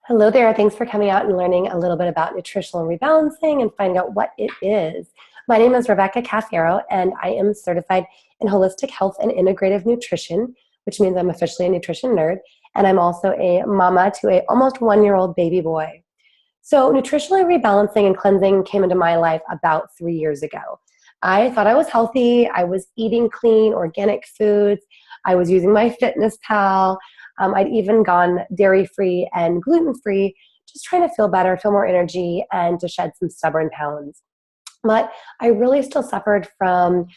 Hello there. Thanks for coming out and learning a little bit about nutritional rebalancing and finding out what it is. My name is Rebecca Cafiero, and I am certified in holistic health and integrative nutrition, which means I'm officially a nutrition nerd, and I'm also a mama to a almost 1-year-old baby boy. So nutritionally rebalancing and cleansing came into my life about 3 years ago. I thought I was healthy. I was eating clean, organic foods. I was using my Fitness Pal. I'd even gone dairy-free and gluten-free, just trying to feel better, feel more energy, and to shed some stubborn pounds. But I really still suffered from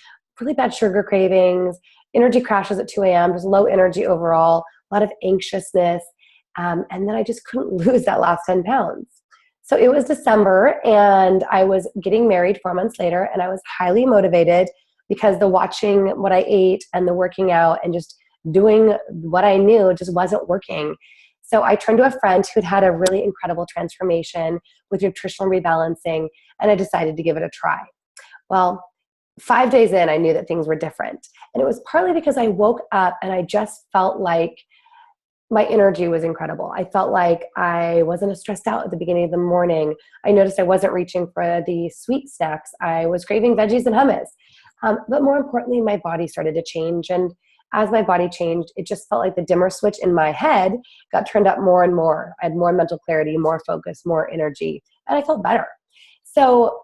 really bad sugar cravings, energy crashes at 2 a.m., just low energy overall, a lot of anxiousness, and then I just couldn't lose that last 10 pounds. So it was December, and I was getting married 4 months later, and I was highly motivated because the watching what I ate and the working out and just doing what I knew just wasn't working. So I turned to a friend who'd had a really incredible transformation with nutritional rebalancing, and I decided to give it a try. Well, 5 days in, I knew that things were different. And it was partly because I woke up and I just felt like my energy was incredible. I felt like I wasn't as stressed out at the beginning of the morning. I noticed I wasn't reaching for the sweet snacks. I was craving veggies and hummus. But more importantly, my body started to change. And as my body changed, it just felt like the dimmer switch in my head got turned up more and more. I had more mental clarity, more focus, more energy, and I felt better. So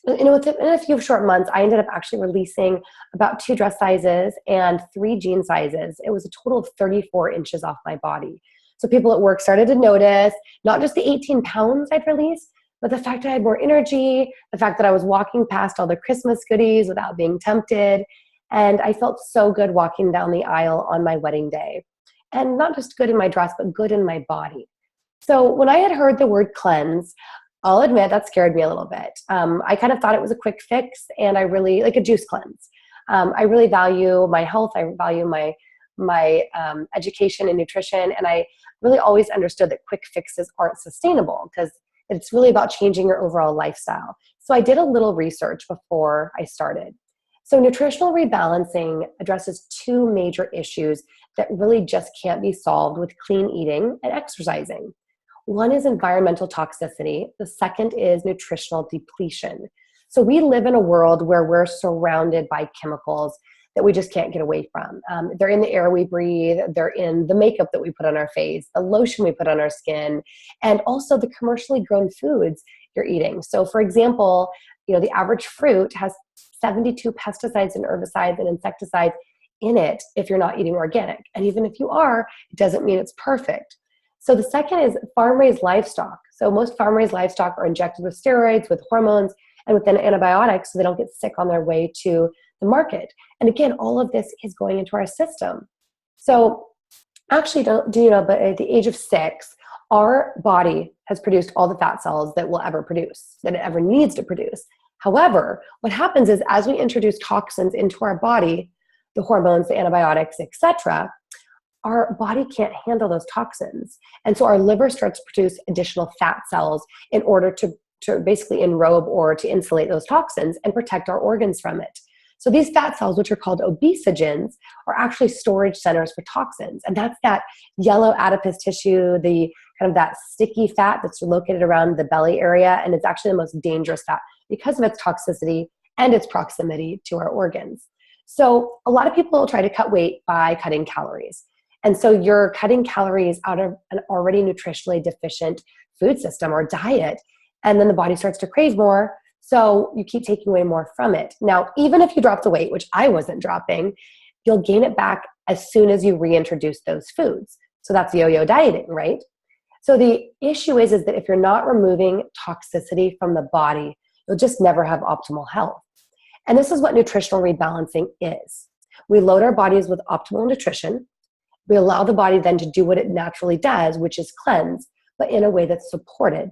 within a few short months, I ended up actually releasing about 2 dress sizes and 3 jean sizes. It was a total of 34 inches off my body. So people at work started to notice not just the 18 pounds I'd released, but the fact that I had more energy, the fact that I was walking past all the Christmas goodies without being tempted. And I felt so good walking down the aisle on my wedding day. And not just good in my dress, but good in my body. So when I had heard the word cleanse, I'll admit that scared me a little bit. I kind of thought it was a quick fix, and I really like a juice cleanse. I really value my health. I value my education in nutrition, and I really always understood that quick fixes aren't sustainable because it's really about changing your overall lifestyle. So I did a little research before I started. So nutritional rebalancing addresses 2 major issues that really just can't be solved with clean eating and exercising. One is environmental toxicity. The second is nutritional depletion. So we live in a world where we're surrounded by chemicals that we just can't get away from. They're in the air we breathe. They're in the makeup that we put on our face, the lotion we put on our skin, and also the commercially grown foods you're eating. So for example, the average fruit has 72 pesticides and herbicides and insecticides in it if you're not eating organic. And even if you are, it doesn't mean it's perfect. So the second is farm-raised livestock. So most farm-raised livestock are injected with steroids, with hormones, and with antibiotics so they don't get sick on their way to the market. And again, all of this is going into our system. So actually, do you know, but at the age of 6, our body has produced all the fat cells that we'll ever produce, that it ever needs to produce. However, what happens is as we introduce toxins into our body, the hormones, the antibiotics, etc., our body can't handle those toxins. And so our liver starts to produce additional fat cells in order to basically enrobe or to insulate those toxins and protect our organs from it. So these fat cells, which are called obesogens, are actually storage centers for toxins. And that's that yellow adipose tissue, the kind of that sticky fat that's located around the belly area. And it's actually the most dangerous fat because of its toxicity and its proximity to our organs. So a lot of people try to cut weight by cutting calories. And so you're cutting calories out of an already nutritionally deficient food system or diet, and then the body starts to crave more, so you keep taking away more from it. Now, even if you drop the weight, which I wasn't dropping, you'll gain it back as soon as you reintroduce those foods. So that's yo-yo dieting, right? So the issue is that if you're not removing toxicity from the body, you'll just never have optimal health. And this is what nutritional rebalancing is. We load our bodies with optimal nutrition. We allow the body then to do what it naturally does, which is cleanse, but in a way that's supported.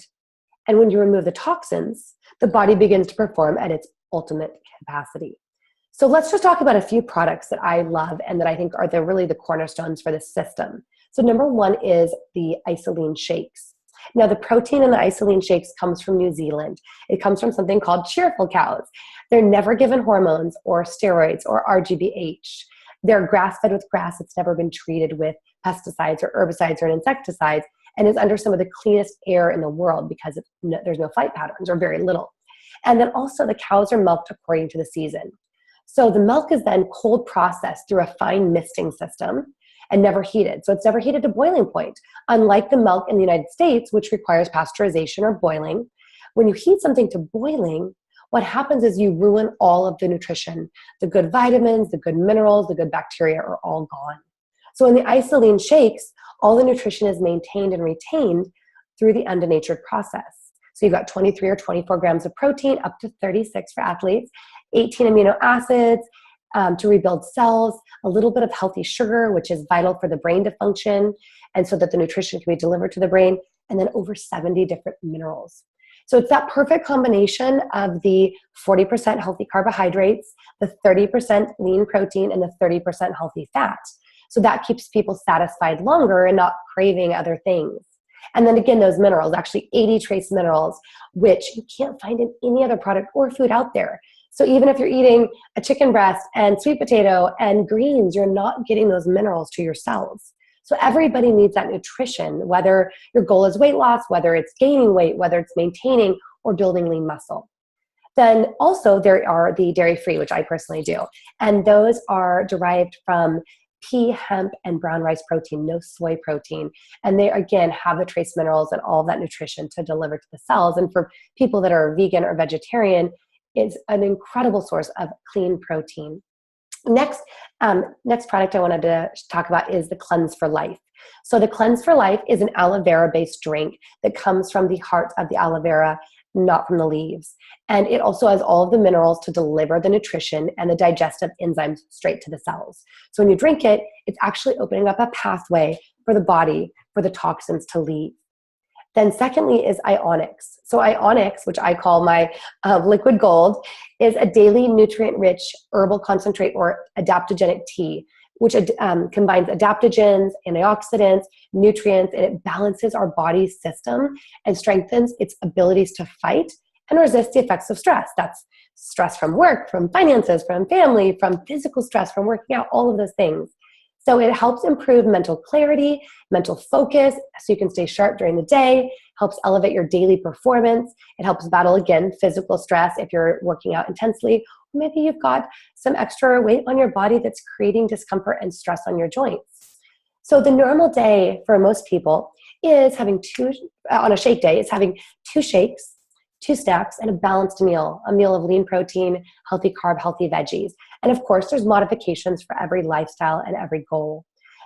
And when you remove the toxins, the body begins to perform at its ultimate capacity. So let's just talk about a few products that I love and that I think are really the cornerstones for this system. So number 1 is the isolene shakes. Now the protein in the isolene shakes comes from New Zealand. It comes from something called cheerful cows. They're never given hormones or steroids or RGBH. They're grass-fed with grass. It's never been treated with pesticides or herbicides or insecticides. and is under some of the cleanest air in the world because there's no flight patterns or very little. And then also the cows are milked according to the season. So the milk is then cold processed through a fine misting system and never heated. So it's never heated to boiling point. Unlike the milk in the United States, which requires pasteurization or boiling, when you heat something to boiling, what happens is you ruin all of the nutrition. The good vitamins, the good minerals, the good bacteria are all gone. So in the isoline shakes, all the nutrition is maintained and retained through the undenatured process. So you've got 23 or 24 grams of protein, up to 36 for athletes, 18 amino acids to rebuild cells, a little bit of healthy sugar, which is vital for the brain to function, and so that the nutrition can be delivered to the brain, and then over 70 different minerals. So it's that perfect combination of the 40% healthy carbohydrates, the 30% lean protein, and the 30% healthy fat. So that keeps people satisfied longer and not craving other things. And then again, those minerals, actually 80 trace minerals, which you can't find in any other product or food out there. So even if you're eating a chicken breast and sweet potato and greens, you're not getting those minerals to your cells. So everybody needs that nutrition, whether your goal is weight loss, whether it's gaining weight, whether it's maintaining or building lean muscle. Then also there are the dairy-free, which I personally do. And those are derived from pea, hemp, and brown rice protein, no soy protein. And they, again, have the trace minerals and all of that nutrition to deliver to the cells. And for people that are vegan or vegetarian, it's an incredible source of clean protein. Next product I wanted to talk about is the Cleanse for Life. So the Cleanse for Life is an aloe vera-based drink that comes from the heart of the aloe vera, not from the leaves. And it also has all of the minerals to deliver the nutrition and the digestive enzymes straight to the cells. So when you drink it, it's actually opening up a pathway for the body for the toxins to leave. Then secondly is Ionics. So Ionics, which I call my liquid gold, is a daily nutrient-rich herbal concentrate or adaptogenic tea, which combines adaptogens, antioxidants, nutrients, and it balances our body's system and strengthens its abilities to fight and resist the effects of stress. That's stress from work, from finances, from family, from physical stress, from working out, all of those things. So it helps improve mental clarity, mental focus, so you can stay sharp during the day, helps elevate your daily performance. It helps battle, again, physical stress if you're working out intensely. Or maybe you've got some extra weight on your body that's creating discomfort and stress on your joints. So the normal day for most people is having on a shake day, is having 2 shakes, 2 snacks, and a balanced meal, a meal of lean protein, healthy carb, healthy veggies. And of course, there's modifications for every lifestyle and every goal.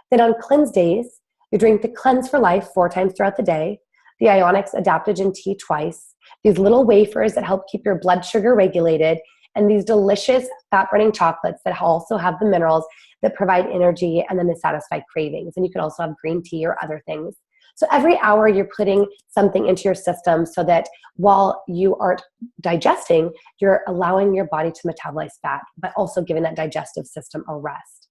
Then on cleanse days, you drink the Cleanse for Life 4 times throughout the day, the Ionics adaptogen tea twice, these little wafers that help keep your blood sugar regulated, and these delicious fat-burning chocolates that also have the minerals that provide energy and then the satisfied cravings. And you can also have green tea or other things. So every hour you're putting something into your system so that while you aren't digesting, you're allowing your body to metabolize fat, but also giving that digestive system a rest.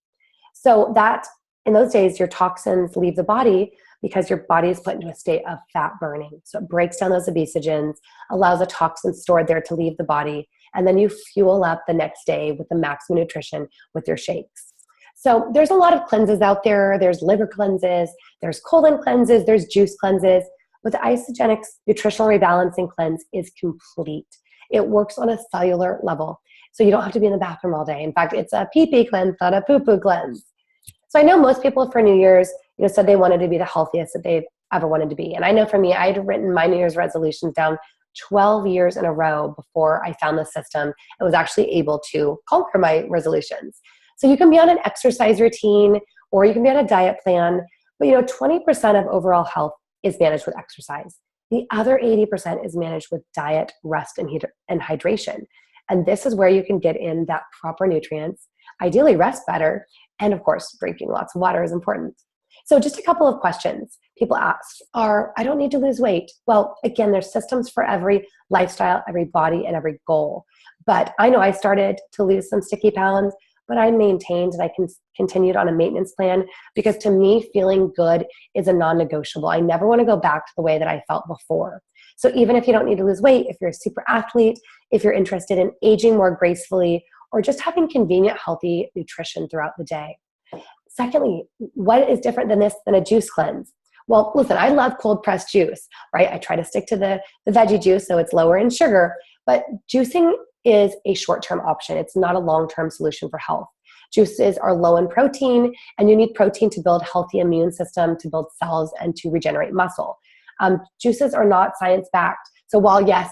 So that in those days, your toxins leave the body because your body is put into a state of fat burning. So it breaks down those obesogens, allows the toxins stored there to leave the body, and then you fuel up the next day with the maximum nutrition with your shakes. So there's a lot of cleanses out there. There's liver cleanses, there's colon cleanses, there's juice cleanses, but the Isagenix Nutritional Rebalancing Cleanse is complete. It works on a cellular level. So you don't have to be in the bathroom all day. In fact, it's a pee-pee cleanse, not a poo-poo cleanse. So I know most people for New Year's, said they wanted to be the healthiest that they've ever wanted to be. And I know for me, I had written my New Year's resolutions down 12 years in a row before I found the system and was actually able to conquer my resolutions. So you can be on an exercise routine or you can be on a diet plan, but 20% of overall health is managed with exercise. The other 80% is managed with diet, rest, and hydration. And this is where you can get in that proper nutrients, ideally rest better, and of course, drinking lots of water is important. So just a couple of questions people ask are, I don't need to lose weight. Well, again, there's systems for every lifestyle, every body, and every goal. But I know I started to lose some sticky pounds, but I maintained and I continued on a maintenance plan because to me, feeling good is a non-negotiable. I never want to go back to the way that I felt before. So even if you don't need to lose weight, if you're a super athlete, if you're interested in aging more gracefully, or just having convenient, healthy nutrition throughout the day. Secondly, what is different than a juice cleanse? Well, listen, I love cold pressed juice, right? I try to stick to the veggie juice so it's lower in sugar, but juicing is a short-term option. It's not a long-term solution for health. Juices are low in protein, and you need protein to build healthy immune system, to build cells, and to regenerate muscle. Juices are not science-backed. So while, yes,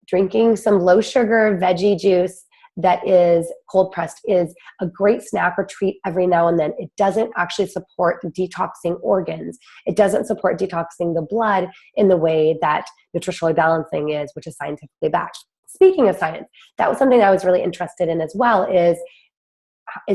drinking some low-sugar veggie juice that is cold pressed is a great snack or treat every now and then, it doesn't actually support detoxing organs. It doesn't support detoxing the blood in the way that nutritional rebalancing is, which is scientifically backed. Speaking of science, that was something I was really interested in as well, is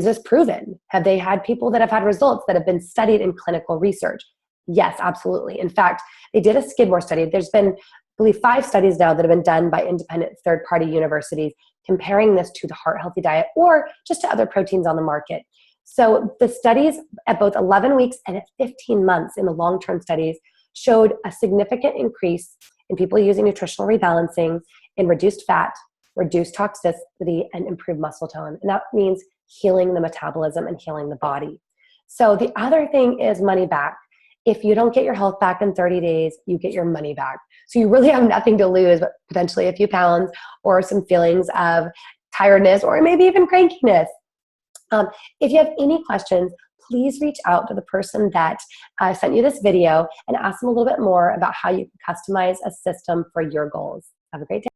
this proven? Have they had people that have had results that have been studied in clinical research? Yes, absolutely. In fact, they did a Skidmore study. There's been, I believe, 5 studies now that have been done by independent third-party universities comparing this to the heart healthy diet or just to other proteins on the market. So the studies at both 11 weeks and at 15 months in the long-term studies showed a significant increase in people using nutritional rebalancing in reduced fat, reduced toxicity, and improved muscle tone. And that means healing the metabolism and healing the body. So the other thing is money back. If you don't get your health back in 30 days, you get your money back. So you really have nothing to lose, but potentially a few pounds or some feelings of tiredness or maybe even crankiness. If you have any questions, please reach out to the person that sent you this video and ask them a little bit more about how you can customize a system for your goals. Have a great day.